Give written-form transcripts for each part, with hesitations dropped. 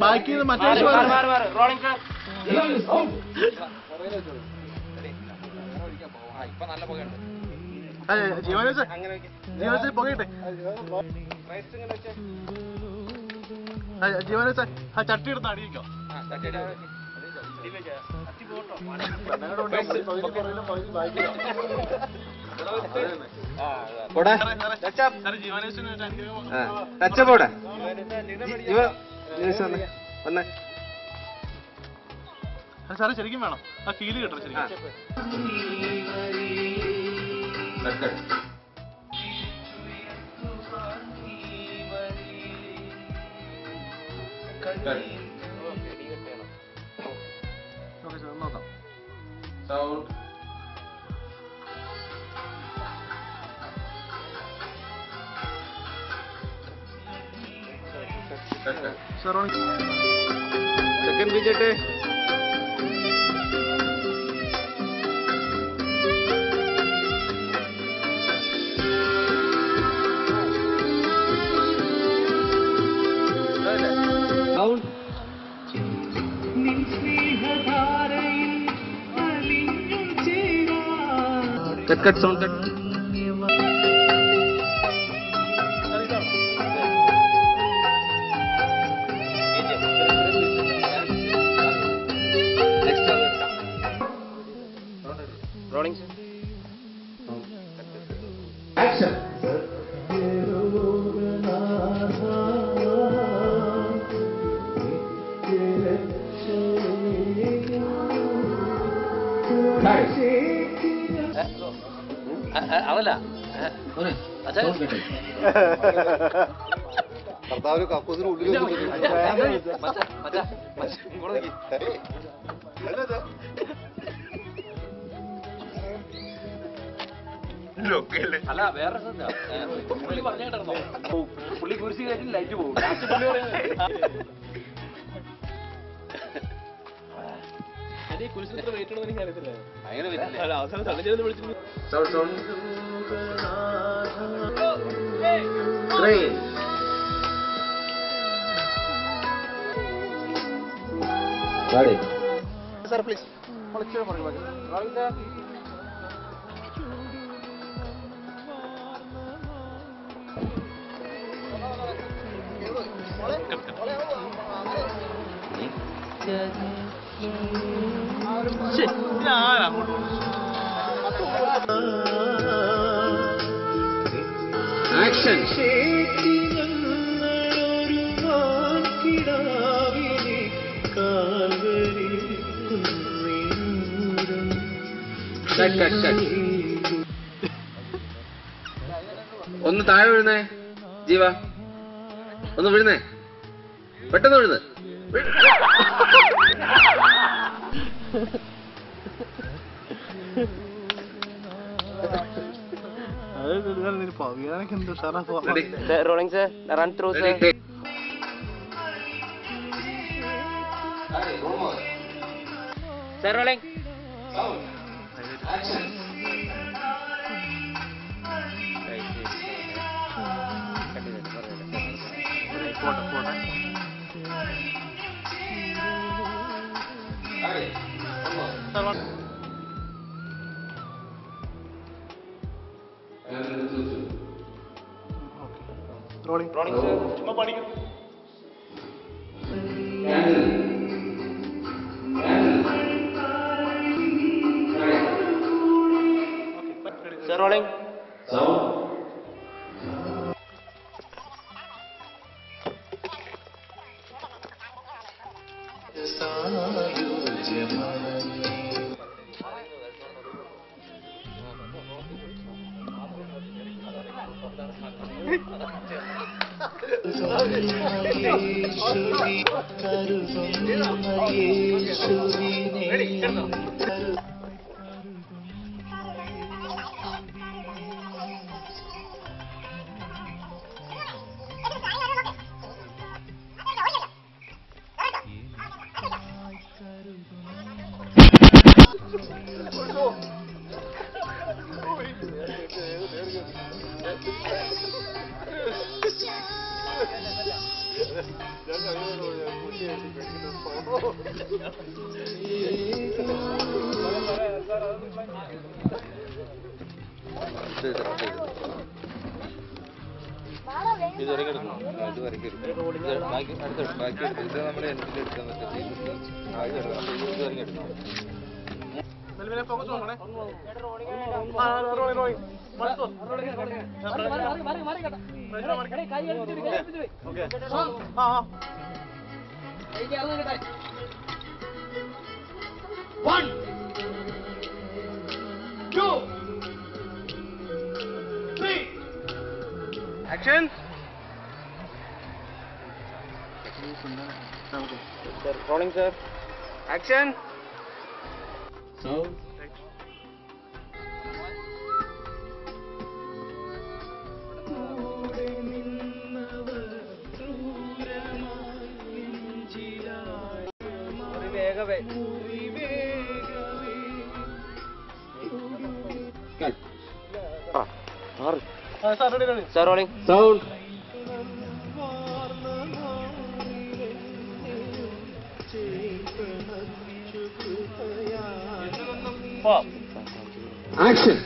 ബാക്കി മറ്റേ ജീവനോച്ച് പുകയിട്ടെ ജീവനോച്ച ആ ചട്ടി എടുത്ത് അടിയിക്കോ സാറേ ശരിക്കും വേണം ആ ഫീല് കിട്ടണം ശരിക്കും നോക്കാം സൗണ്ട് സെക്കൻഡ് വിജയട്ടെ cut sound cut rolling action അതല്ല ഭർത്താവിന് കക്കൂസിന് ഉള്ളിൽ അല്ല വേറെ പുള്ളി പറഞ്ഞിട്ടുണ്ടോ പുള്ളി കുരിശി കയറ്റി ലൈറ്റ് പോകും കുരിശിന്റെ വെയിറ്റ് ഉണ്ടോ എനിക്ക് അറിയത്തില്ല അങ്ങനെ അവസാനം തള്ളിച്ചെന്ന് വിളിച്ചിട്ട് സർ പ്ലീസ് ആക്ഷൻ ഒന്ന് താഴെ വീഴുന്നേ ജീവ ഒന്ന് വീഴുന്നേ പെട്ടെന്ന് വീഴുന്നേ rolling sir run through sir sir rolling action rolling sir cuma panik sir rolling sound ഇത് വരയ്ക്ക് എടുക്കണം. ഇത് വരയ്ക്ക് എടുക്കണം. ബാക്കി എടുത്ത് ഇത് നമ്മൾ എനിക്ക് എടുക്കാൻ പറ്റും. ബാക്കി എടുക്കണം. ഇത് വരയ്ക്ക് എടുക്കണം. Action! Sir, rolling, sir. Action! So. Sir, rolling. Sound. Pop. Action.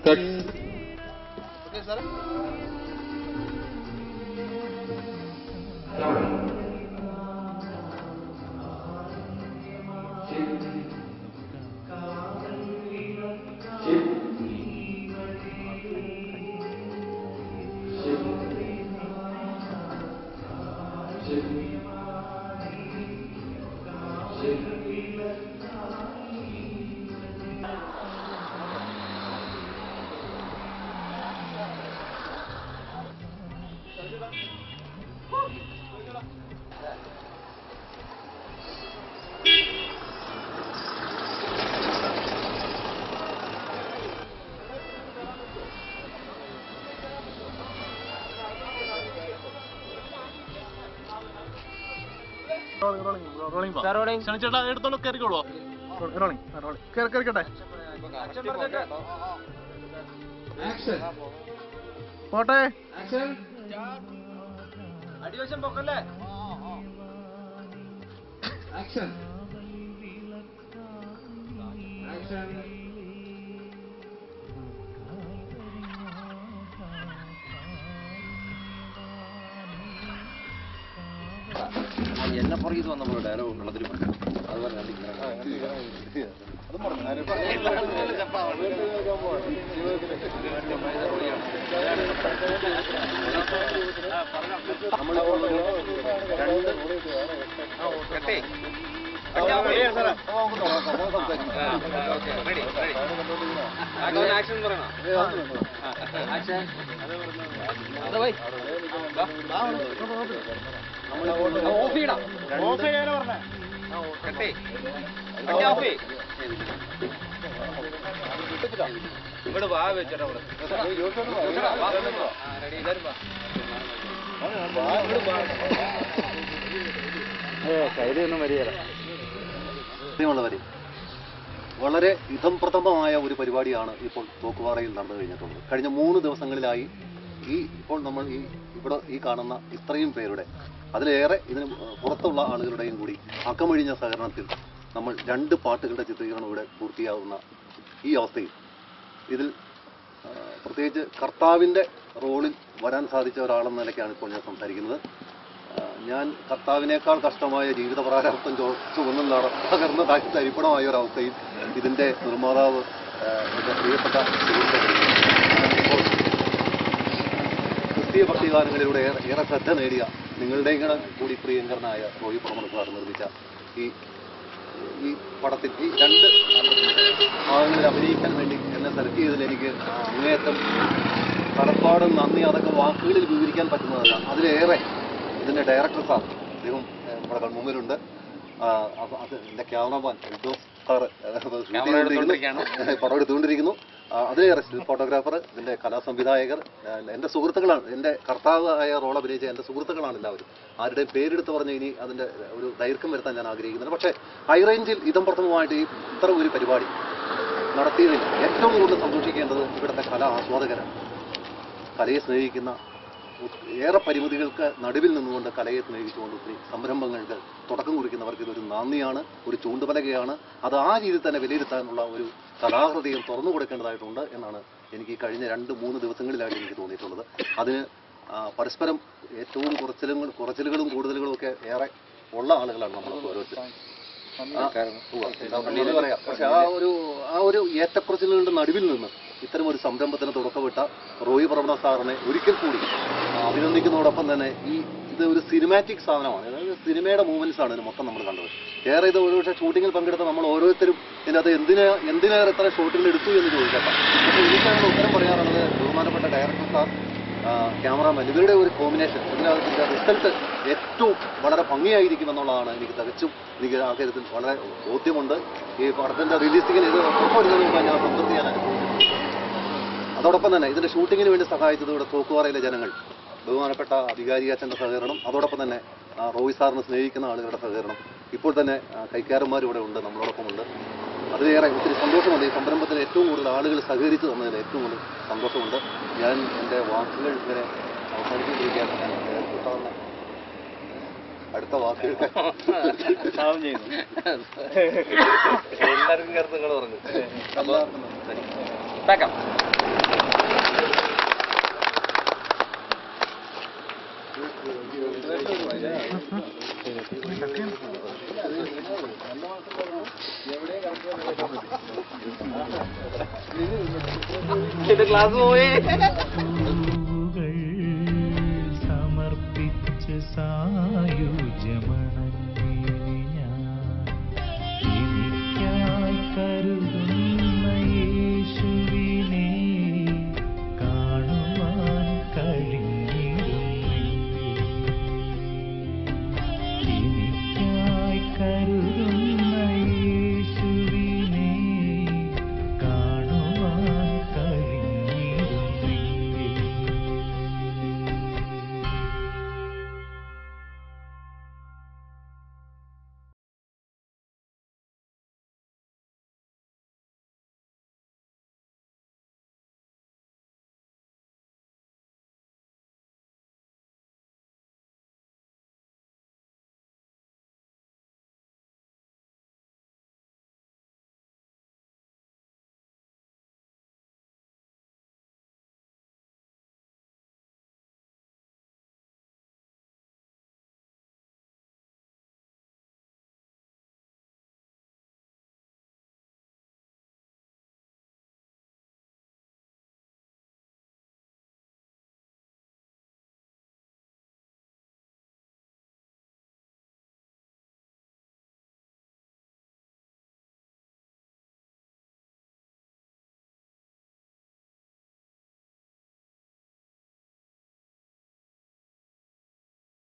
Cut. Okay, sir. Rolling. Sir, rolling. Cheta, എടുത്തോളൂ കേറിക്കോളൂ. Rolling. കേറിക്കട്ടെ. Action. പോട്ടെ. Action. അടിവശം പൊക്കല്ലേ. Action. Action. എന്നെ പുറകിൽ വന്നപ്പോൾ ഡയലോഗ് വെള്ളത്തിൽ അതുപോലെ ആക്ഷൻ പറയണം. ഇങ്ങോട്ട് വാ വെച്ചോട്ടെ കയ്യിലൊന്നും വരികയില്ല. വളരെ ഇതംപ്രഥമമായ ഒരു പരിപാടിയാണ് ഇപ്പോൾ തോക്കുപാറയിൽ നടന്നു കഴിഞ്ഞിട്ടുള്ളത്. കഴിഞ്ഞ 3 ദിവസങ്ങളിലായി ഇപ്പോൾ നമ്മൾ ഇവിടെ കാണുന്ന ഇത്രയും പേരുടെ അതിലേറെ ഇതിന് പുറത്തുള്ള ആളുകളുടെയും കൂടി അക്കമഴിഞ്ഞ സഹകരണത്തിൽ നമ്മൾ 2 പാട്ടുകളുടെ ചിത്രീകരണം ഇവിടെ പൂർത്തിയാവുന്ന ഈ അവസ്ഥയിൽ ഇതിൽ പ്രത്യേകിച്ച് കർത്താവിൻ്റെ റോളിൽ വരാൻ സാധിച്ച ഒരാളെന്ന നിലയ്ക്കാണ് ഇപ്പോൾ ഞാൻ സംസാരിക്കുന്നത്. ഞാൻ കർത്താവിനേക്കാൾ കഷ്ടമായ ജീവിത പ്രാരാബ്ദം ചുവന്നും തകർന്ന് തരിപ്പണമായ ഒരവസ്ഥയിൽ ഇതിൻ്റെ നിർമ്മാതാവ് എൻ്റെ പ്രിയപ്പെട്ട ക്രിസ്തീയ ഭക്തിഗാനങ്ങളിലൂടെ ഏറെ ശ്രദ്ധ നേടിയ നിങ്ങളുടെയും കൂടി പ്രിയങ്കരനായ റോയി പ്രമോദ് സാർ നിർമ്മിച്ച ഈ പടത്തിൽ ഈ 2 ഭാഗങ്ങളിൽ അഭിനയിക്കാൻ വേണ്ടി എന്നെ സെലക്ട് ചെയ്തതിൽ എനിക്ക് അങ്ങേയറ്റം കടപ്പാടും നന്ദി അതൊക്കെ വാക്കുകളിൽ വിവരിക്കാൻ പറ്റുന്നതല്ല. അതിലേറെ ഇതിൻ്റെ ഡയറക്ടർ സാർ അദ്ദേഹം നമ്മുടെ കൺമുമ്പിലുണ്ട്. അത് എൻ്റെ ക്യാമറമാൻ സാർ പടം എടുത്തുകൊണ്ടിരിക്കുന്നു. അതിലേറെ സ്റ്റിൽ ഫോട്ടോഗ്രാഫർ, ഇതിൻ്റെ കലാസംവിധായകർ, എൻ്റെ സുഹൃത്തുക്കളാണ്. എൻ്റെ കർത്താവായ റോൾ അഭിനയിച്ച എൻ്റെ സുഹൃത്തുക്കളാണ് എല്ലാവരും. ആരുടെയും പേരെടുത്ത് പറഞ്ഞ് ഇനി അതിൻ്റെ ഒരു ദൈർഘ്യം വരുത്താൻ ഞാൻ ആഗ്രഹിക്കുന്നില്ല. പക്ഷേ ഹൈറേഞ്ചിൽ ഇതം പ്രഥമമായിട്ട് ഈ ഇത്ര ഒരു പരിപാടി നടത്തിയതിൽ ഏറ്റവും കൂടുതൽ സന്തോഷിക്കേണ്ടത് ഇവിടുത്തെ കലാ ആസ്വാദകരാണ്. കലയെ സ്നേഹിക്കുന്ന, ഏറെ പരിമിതികൾക്ക് നടുവിൽ നിന്നുകൊണ്ട് കലയെ സ്നേഹിച്ചുകൊണ്ട് ഒത്തിരി സംരംഭങ്ങൾക്ക് തുടക്കം കുറിക്കുന്നവർക്ക് ഇതൊരു നന്ദിയാണ്, ഒരു ചൂണ്ടുപലകയാണ്. അത് ആ രീതിയിൽ തന്നെ വിലയിരുത്താനുള്ള ഒരു കലാഹൃദയം തുറന്നു കൊടുക്കേണ്ടതായിട്ടുണ്ട് എന്നാണ് എനിക്ക് കഴിഞ്ഞ 2-3 ദിവസങ്ങളിലായിട്ട് എനിക്ക് തോന്നിയിട്ടുള്ളത്. അതിന് പരസ്പരം ഏറ്റവും കുറച്ചിലുകളും കൂടുതലുകളും ഒക്കെ ഏറെ ഉള്ള ആളുകളാണ് നമ്മൾ ഓരോരുത്തരും. പറയാം. പക്ഷെ ആ ഒരു ഏറ്റക്കുറച്ചിലുകളുടെ നടുവിൽ നിന്ന് ഇത്തരം ഒരു സംരംഭത്തിന് തുടക്കമിട്ട റോയി പ്രവണ സാറിനെ ഒരിക്കൽ കൂടി അഭിനന്ദിക്കുന്നതോടൊപ്പം തന്നെ ഇത് ഒരു സിനിമാറ്റിക് സാധനമാണ്. അതായത് സിനിമയുടെ മൂവ്മെന്റ്സ് ആണ് ഇത് മൊത്തം നമ്മൾ കണ്ടത്. ഏറെ ഇത് ഒരുപക്ഷെ ഷൂട്ടിങ്ങിൽ പങ്കെടുത്ത നമ്മൾ ഓരോരുത്തരും ഇതിനകത്ത് എന്തിനേറെ എത്ര ഷോട്ടുകൾ എടുത്തു എന്ന് ചോദിക്കാം. പക്ഷേ എനിക്കങ്ങനെ ഉത്തരം പറയാറുള്ളത് ബഹുമാനപ്പെട്ട ഡയറക്ടർ സാർ, ക്യാമറാമാൻ, ഇവരുടെ ഒരു കോമ്പിനേഷൻ, ഇതിനകത്തിന്റെ റിസൾട്ട് ഏറ്റവും വളരെ ഭംഗിയായിരിക്കുമെന്നുള്ളതാണ് എനിക്ക് എനിക്ക് ആ കാര്യത്തിൽ വളരെ ബോധ്യമുണ്ട്. ഈ പടത്തിന്റെ റിലീസിങ്ങിൽ ഇത് ഉറപ്പുവരുന്നതിന് ഞാൻ സംതൃപ്തി ഞാൻ അനുഭവിക്കുന്നു. അതോടൊപ്പം തന്നെ ഇതിന്റെ ഷൂട്ടിങ്ങിന് വേണ്ടി സഹായിച്ചത് ഇവിടെ തോക്കുപാറയിലെ ജനങ്ങൾ, ബഹുമാനപ്പെട്ട അധികാരി അച്ഛൻ്റെ സഹകരണം, അതോടൊപ്പം തന്നെ റോയി സാറിനെ സ്നേഹിക്കുന്ന ആളുകളുടെ സഹകരണം, ഇപ്പോൾ തന്നെ കൈക്കാരന്മാർ ഇവിടെ ഉണ്ട്, നമ്മളോടൊപ്പം ഉണ്ട്. അതിലേറെ ഒത്തിരി സന്തോഷമുണ്ട്. ഈ സംരംഭത്തിൽ ഏറ്റവും കൂടുതൽ ആളുകൾ സഹകരിച്ചു തന്നതിൽ ഏറ്റവും കൂടുതൽ സന്തോഷമുണ്ട്. ഞാൻ എൻ്റെ വാക്കുകൾ ഇങ്ങനെ അവസാനിപ്പിച്ചിരിക്കുകയാണ്. ഞാൻ കിട്ടാവുന്ന അടുത്ത വാക്കുകൾ എല്ലാവർക്കും ചേർത്ത് നിങ്ങൾ പറഞ്ഞു. ക്ലാസ് പോയി